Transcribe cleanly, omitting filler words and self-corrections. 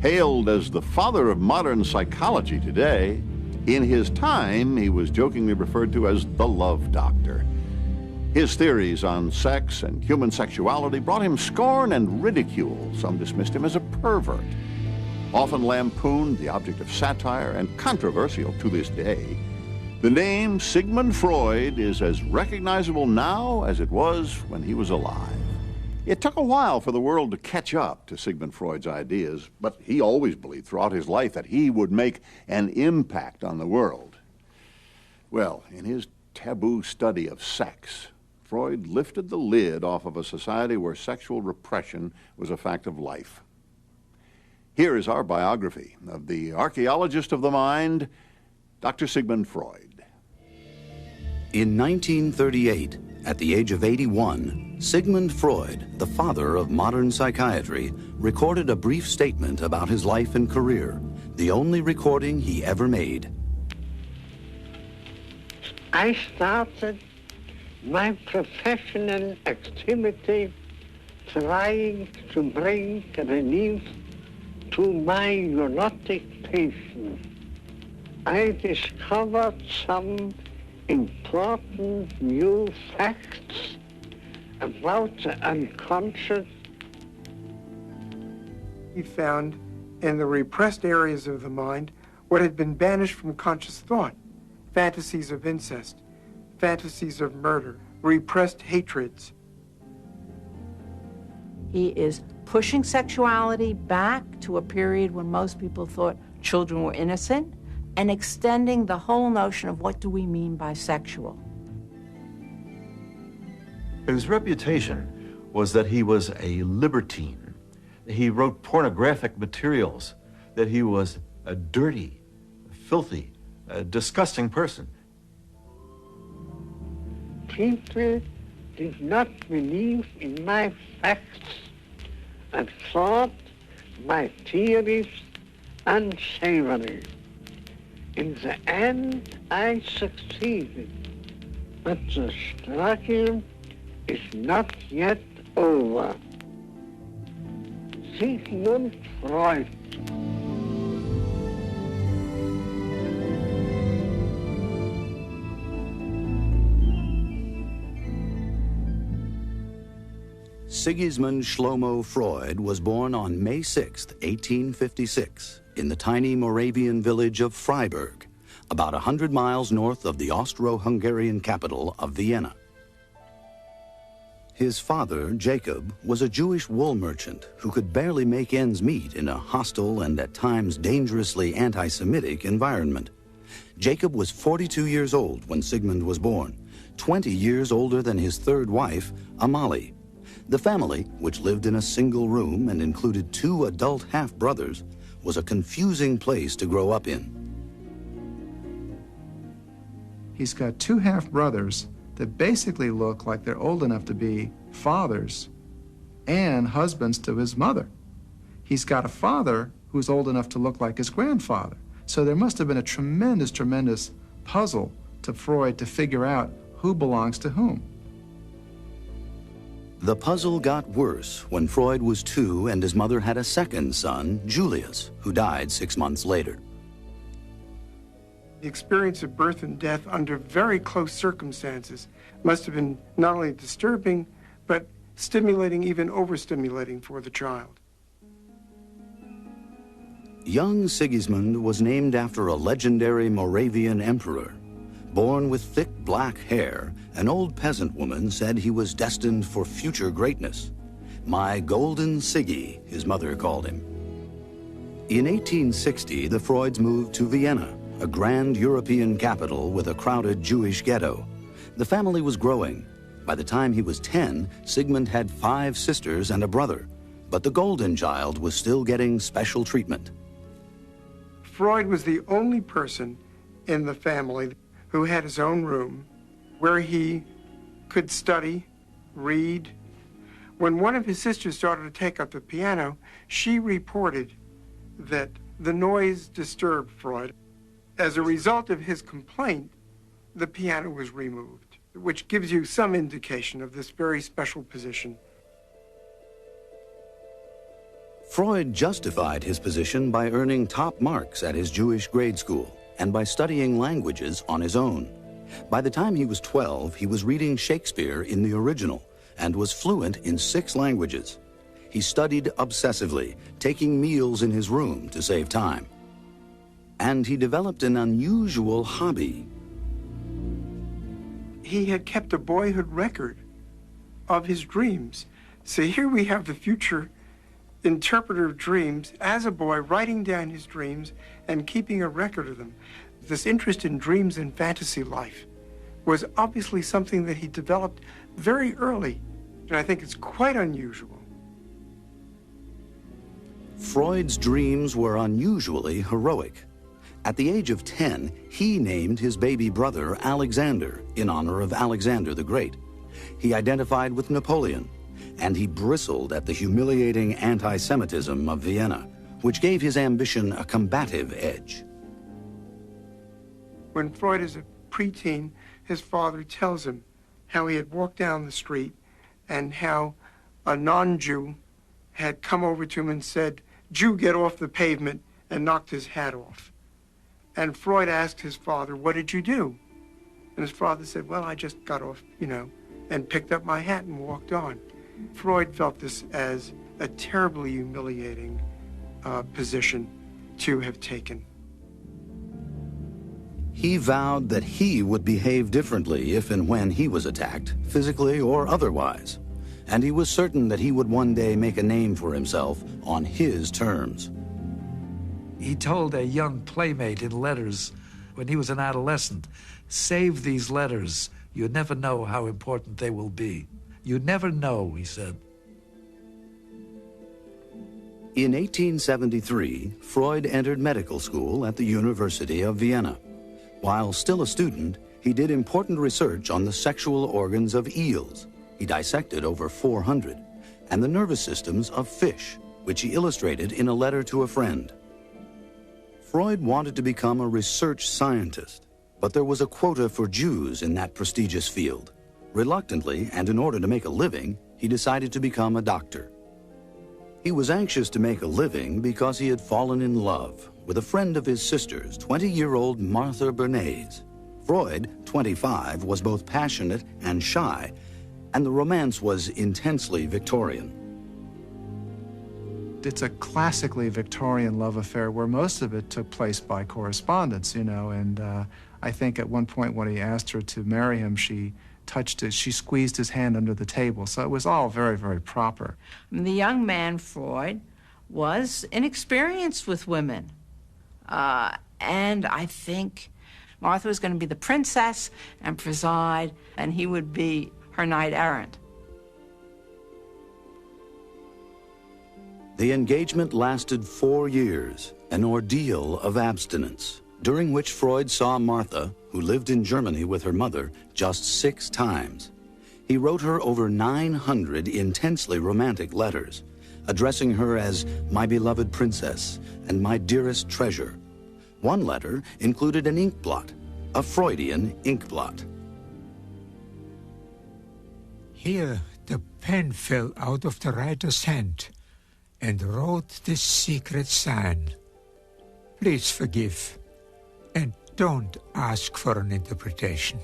Hailed as the father of modern psychology today, in his time he was jokingly referred to as the love doctor. His theories on sex and human sexuality brought him scorn and ridicule. Some dismissed him as a pervert. Often lampooned, the object of satire, and controversial to this day, the name Sigmund Freud is as recognizable now as it was when he was alive. It took a while for the world to catch up to Sigmund Freud's ideas, but he always believed throughout his life that he would make an impact on the world. Well, in his taboo study of sex, Freud lifted the lid off of a society where sexual repression was a fact of life. Here is our biography of the archaeologist of the mind, Dr. Sigmund Freud. In 1938, at the age of 81, Sigmund Freud, the father of modern psychiatry, recorded a brief statement about his life and career, the only recording he ever made. I started my professional activity trying to bring relief to my neurotic patient. I discovered some important new facts about the unconscious. He found in the repressed areas of the mind what had been banished from conscious thought: fantasies of incest, fantasies of murder, repressed hatreds. He is pushing sexuality back to a period when most people thought children were innocent, and extending the whole notion of what do we mean by sexual. His reputation was that he was a libertine. He wrote pornographic materials, that he was a dirty, filthy, disgusting person. People did not believe in my facts and thought my theories unsavory. In the end, I succeeded, but the struggle is not yet over. Sigmund Freud. Sigismund Shlomo Freud was born on May 6, 1856, in the tiny Moravian village of Freiburg, about 100 miles north of the Austro-Hungarian capital of Vienna. His father, Jacob, was a Jewish wool merchant who could barely make ends meet in a hostile and at times dangerously anti-Semitic environment. Jacob was 42 years old when Sigmund was born, 20 years older than his third wife, Amalie. The family, which lived in a single room and included 2 adult half-brothers, was a confusing place to grow up in. He's got 2 half-brothers that basically look like they're old enough to be fathers and husbands to his mother. He's got a father who's old enough to look like his grandfather. So there must have been a tremendous, tremendous puzzle to Freud to figure out who belongs to whom. The puzzle got worse when Freud was 2 and his mother had a second son, Julius, who died 6 months later. The experience of birth and death under very close circumstances must have been not only disturbing, but stimulating, even overstimulating for the child. Young Sigismund was named after a legendary Moravian emperor. Born with thick black hair, an old peasant woman said he was destined for future greatness. My golden Siggy, his mother called him. In 1860, the Freuds moved to Vienna, a grand European capital with a crowded Jewish ghetto. The family was growing. By the time he was 10, Sigmund had 5 sisters and a brother, but the golden child was still getting special treatment. Freud was the only person in the family who had his own room where he could study, read. When one of his sisters started to take up the piano, she reported that the noise disturbed Freud. As a result of his complaint, the piano was removed, which gives you some indication of this very special position. Freud justified his position by earning top marks at his Jewish grade school and by studying languages on his own. By the time he was 12, he was reading Shakespeare in the original and was fluent in 6 languages. He studied obsessively, taking meals in his room to save time. And he developed an unusual hobby. He had kept a boyhood record of his dreams. So here we have the future interpreter of dreams as a boy, writing down his dreams and keeping a record of them. This interest in dreams and fantasy life was obviously something that he developed very early, and I think it's quite unusual. Freud's dreams were unusually heroic. At the age of 10, he named his baby brother Alexander in honor of Alexander the Great. He identified with Napoleon, and he bristled at the humiliating anti-Semitism of Vienna, which gave his ambition a combative edge. When Freud is a preteen, his father tells him how he had walked down the street and how a non-Jew had come over to him and said, "Jew, get off the pavement," and knocked his hat off. And Freud asked his father, "What did you do?" And his father said, "Well, I just got off, and picked up my hat and walked on." Freud felt this as a terribly humiliating position to have taken. He vowed that he would behave differently if and when he was attacked, physically or otherwise. And he was certain that he would one day make a name for himself on his terms. He told a young playmate in letters when he was an adolescent, "Save these letters. You never know how important they will be." You never know, he said. In 1873, Freud entered medical school at the University of Vienna. While still a student, he did important research on the sexual organs of eels. He dissected over 400, and the nervous systems of fish, which he illustrated in a letter to a friend. Freud wanted to become a research scientist, but there was a quota for Jews in that prestigious field. Reluctantly, and in order to make a living, he decided to become a doctor. He was anxious to make a living because he had fallen in love with a friend of his sister's, 20-year-old Martha Bernays. Freud, 25, was both passionate and shy, and the romance was intensely Victorian. It's a classically Victorian love affair where most of it took place by correspondence, and I think at one point when he asked her to marry him, she squeezed his hand under the table. So it was all very, very proper. The young man, Freud, was inexperienced with women. And I think Martha was going to be the princess and preside, and he would be her knight errant. The engagement lasted 4 years, an ordeal of abstinence, during which Freud saw Martha, who lived in Germany with her mother, just 6 times. He wrote her over 900 intensely romantic letters, addressing her as "my beloved princess" and "my dearest treasure." One letter included an ink blot, a Freudian ink blot. Here the pen fell out of the writer's hand and wrote this secret sign. Please forgive, and don't ask for an interpretation.